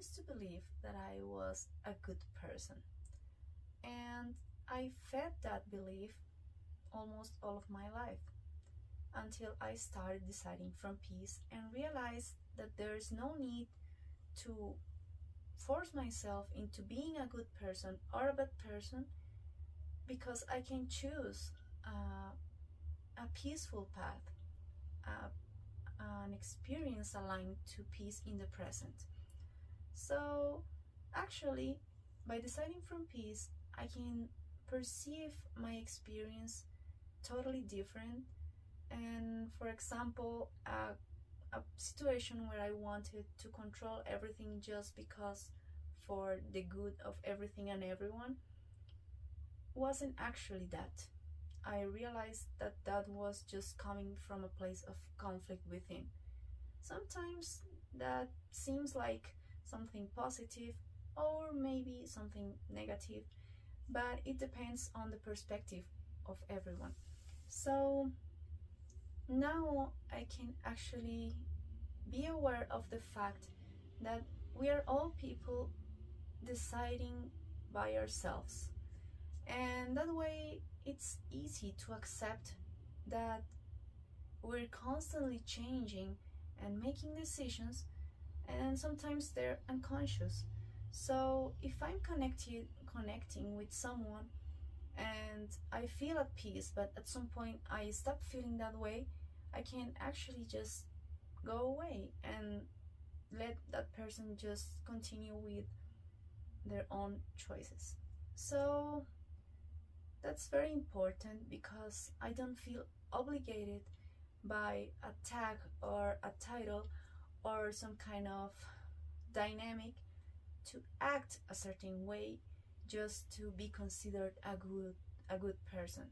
used to believe that I was a good person, and I fed that belief almost all of my life until I started deciding from peace and realized that there's no need to force myself into being a good person or a bad person, because I can choose a peaceful path, uh, an experience aligned to peace in the present. So actually, by deciding from peace, I can perceive my experience totally different. And for example, a situation where I wanted to control everything just because for the good of everything and everyone wasn't actually that. I realized that that was just coming from a place of conflict within. Sometimes that seems like something positive or maybe something negative, but it depends on the perspective of everyone. So now I can actually be aware of the fact that we are all people deciding by ourselves. And that way it's easy to accept that we're constantly changing and making decisions, and sometimes they're unconscious. So if I'm connecting with someone and I feel at peace, but at some point I stop feeling that way, I can actually just go away and let that person just continue with their own choices. So that's very important, because I don't feel obligated by a tag or a title or some kind of dynamic to act a certain way just to be considered a good person.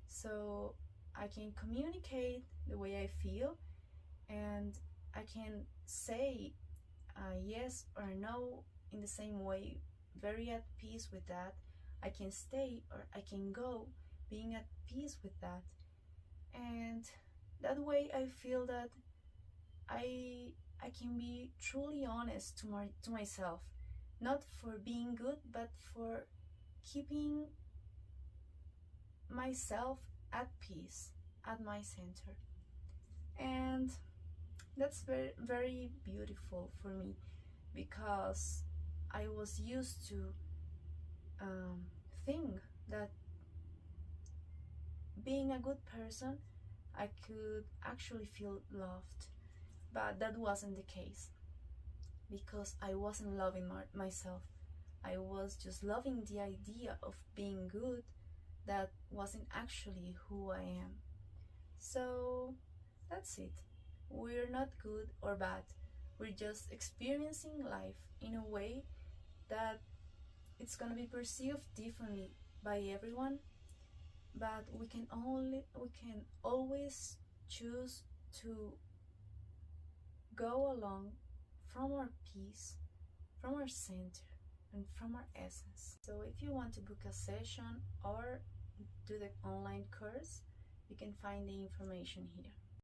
So I can communicate the way I feel, and I can say yes or no in the same way, very at peace with that. I can stay or I can go, being at peace with that. And that way I feel that I can be truly honest to myself, not for being good, but for keeping myself at peace, at my center. And that's very, very beautiful for me, because I was used to think that being a good person, I could actually feel loved. But that wasn't the case, because I wasn't loving myself. I was just loving the idea of being good that wasn't actually who I am. So that's it. We're not good or bad. We're just experiencing life in a way that it's gonna be perceived differently by everyone, but we can always choose to go along from our peace, from our center, and from our essence. So if you want to book a session or do the online course, you can find the information here.